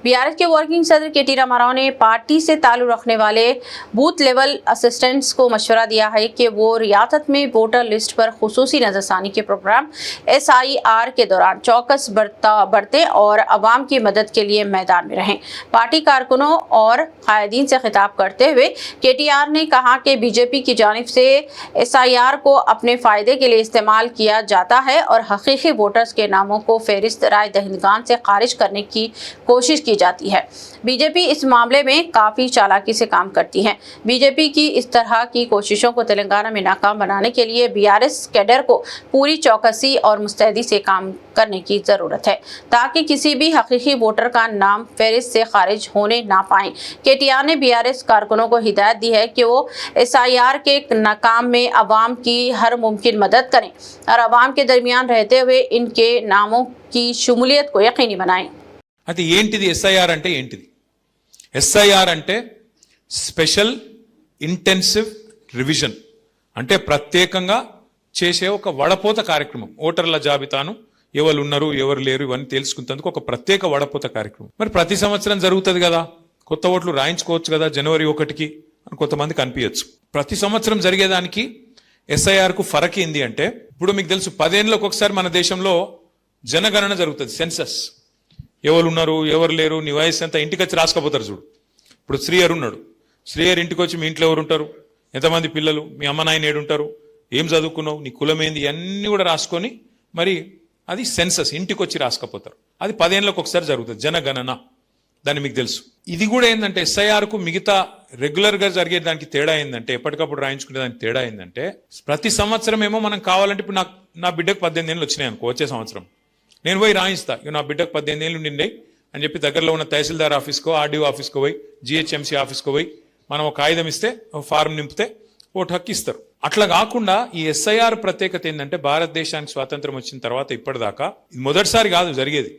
BRS के working सदर केटी रामाराव ने पार्टी से ताल्लुक रखने वाले बूथ लेवल असिस्टेंट्स को मशवरा दिया है कि वो रियासत में वोटर लिस्ट पर खुसूसी नजरसानी के प्रोग्राम SIR के दौरान चौकस बरतें और अवाम की मदद के लिए मैदान में रहें। पार्टी कारकुनों और कायदीन से खिताब करते हुए KTR ने कहा कि बीजेपी की जानिब से SIR को अपने फायदे के लिए इस्तेमाल किया जाता है और हकीकी वोटर्स के नामों को फहरिस्त राय दहिंदगान से खारिज करने की कोशिश की जाती है। बीजेपी इस मामले में काफी चालाकी से काम करती है। बीजेपी की इस तरह की कोशिशों को तेलंगाना में नाकाम बनाने के लिए BRS कैडर को पूरी चौकसी और मुस्तैदी से काम करने की जरूरत है ताकि किसी भी हकीकी वोटर का नाम फहरिस्त से खारिज होने ना पाए। KTR ने BRS कारकुनों को हिदायत दी है कि वो SIR के नाकाम में अवाम की हर मुमकिन मदद करें और अवाम के दरमियान रहते हुए इनके नामों की शमूलियत को यकीनी बनाएं। అది ఏంటిది SIR అంటే ఏంటిది? SIR అంటే స్పెషల్ ఇంటెన్సివ్ రివిజన్, అంటే ప్రత్యేకంగా చేసే ఒక వడపోత కార్యక్రమం. ఓటర్ల జాబితాను ఎవరు ఉన్నారు ఎవరు లేరు ఇవన్నీ తెలుసుకునేందుకు ఒక ప్రత్యేక వడపోత కార్యక్రమం. మరి ప్రతి సంవత్సరం జరుగుతుంది కదా, కొత్త ఓట్లు రాయించుకోవచ్చు కదా జనవరి 1కి అని కొంతమందికి అనిపించచ్చు. ప్రతి సంవత్సరం జరిగేదానికి SIRకు ఫరక్ ఏంది అంటే, ఇప్పుడు మీకు తెలుసు 10 ఏళ్ళకి ఒకసారి మన దేశంలో జనగణన జరుగుతుంది, సెన్సస్. ఎవరు ఉన్నారు ఎవరు లేరు నీ వయసు ఎంత ఇంటికి వచ్చి రాసుకపోతారు చూడు. ఇప్పుడు శ్రీయర్ ఉన్నాడు, శ్రీయర్ ఇంటికి వచ్చి మీ ఇంట్లో ఎవరు ఉంటారు, ఎంతమంది పిల్లలు, మీ అమ్మ నాయన ఏడుంటారు, ఏం చదువుకున్నావు, నీ కులం ఏంది, అన్నీ కూడా రాసుకొని మరి అది సెన్సస్ ఇంటికి వచ్చి రాసుకపోతారు. అది 10 ఏళ్ళకి ఒకసారి జరుగుతుంది జనగణన, దాన్ని మీకు తెలుసు. ఇది కూడా ఏంటంటే SIRకు మిగతా రెగ్యులర్గా జరిగే దానికి తేడా ఏంటంటే, ఎప్పటికప్పుడు రాయించుకునే దానికి తేడా ఏంటంటే, ప్రతి సంవత్సరం ఏమో మనం కావాలంటే ఇప్పుడు నా బిడ్డకు 18 ఏళ్ళు వచ్చినాయి అనుకో, వచ్చే సంవత్సరం నేను పోయి రాయిస్తా, నా బిడ్డకు 18 ఏళ్ళు నిండే అని చెప్పి దగ్గరలో ఉన్న తహసీల్దార్ ఆఫీస్కో RDO ఆఫీస్కో పోయి GHMC ఆఫీస్కో పోయి మనం ఒక కాగితం ఇస్తే ఫారం నింపితే ఓటు హక్కు ఇస్తారు. అట్లా కాకుండా ఈ SIR ప్రత్యేకత ఏంటంటే, భారతదేశానికి స్వాతంత్రం వచ్చిన తర్వాత ఇప్పటిదాకా ఇది మొదటిసారి కాదు జరిగేది,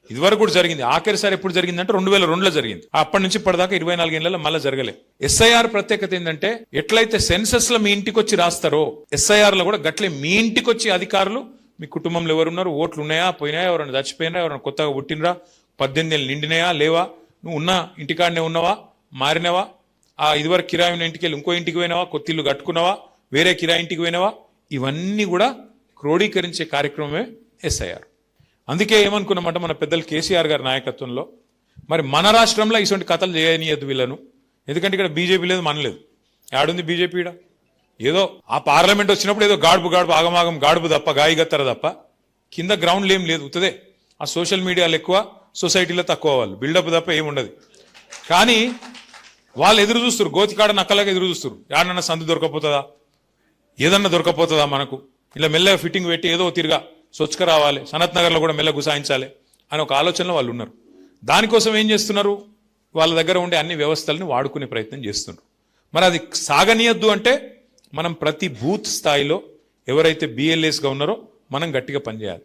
ఇదివరకు కూడా జరిగింది. ఆఖరిసారి ఎప్పుడు జరిగిందంటే 2002లో జరిగింది. అప్పటి నుంచి ఇప్పటిదాకా 24 ఏళ్లలో మళ్ళీ జరగలే. SIR ప్రత్యేకత ఏంటంటే, ఎట్లయితే సెన్సస్ లో మీ ఇంటికి వచ్చి రాస్తారో SIR లో కూడా గట్లే మీ ఇంటికి వచ్చి అధికారులు మీ కుటుంబంలో ఎవరున్నారు, ఓట్లు ఉన్నాయా పోయినాయా, ఎవరైనా చచ్చిపోయినా, ఎవరైనా కొత్తగా పుట్టినరా, 18 ఏళ్ళు నిండినాయా లేవా, నువ్వు ఉన్న ఇంటికాడనే ఉన్నావా మారినవా, ఆ ఇదివరకు కిరాయి ఉన్న ఇంటికి వెళ్ళి ఇంకో ఇంటికి పోయినావా, కొత్త ఇల్లు కట్టుకున్నావా, వేరే కిరాయి ఇంటికి పోయినావా, ఇవన్నీ కూడా క్రోడీకరించే కార్యక్రమమే SIR. అందుకే ఏమనుకున్నామంటే మన పెద్దలు KCR గారి నాయకత్వంలో మరి మన రాష్ట్రంలో ఇటువంటి కథలు చేయనీయద్దు వీళ్ళను. ఎందుకంటే ఇక్కడ బీజేపీ లేదు, మన లేదు. ఆడుంది బీజేపీ ఈడ. ఏదో ఆ పార్లమెంట్ వచ్చినప్పుడు ఏదో గాడుపు ఆగమాగం గాడుపు తప్ప గాయగత్తర తప్ప కింద గ్రౌండ్లు ఏం లేదు. ఉత్తదే ఆ సోషల్ మీడియాలో ఎక్కువ, సొసైటీలో తక్కువ, వాళ్ళు బిల్డప్ తప్ప ఏముండదు. కానీ వాళ్ళు ఎదురు చూస్తారు, గోతికాడ నక్కలాగా ఎదురు చూస్తారు. యాడన్నా సందు దొరకపోతుందా, ఏదన్నా దొరకపోతుందా మనకు, ఇలా మెల్లగా ఫిట్టింగ్ పెట్టి ఏదో తిరిగా సొచ్చుక రావాలి, సనత్ నగర్లో కూడా మెల్ల గుసాయించాలి అని ఒక ఆలోచనలో వాళ్ళు ఉన్నారు. దానికోసం ఏం చేస్తున్నారు, వాళ్ళ దగ్గర ఉండే అన్ని వ్యవస్థలను వాడుకునే ప్రయత్నం చేస్తున్నారు. మరి అది సాగనీయద్దు అంటే మనం ప్రతి బూత్ స్థాయిలో ఎవరైతే BLAsగా ఉన్నారో మనం గట్టిగా పనిచేయాలి.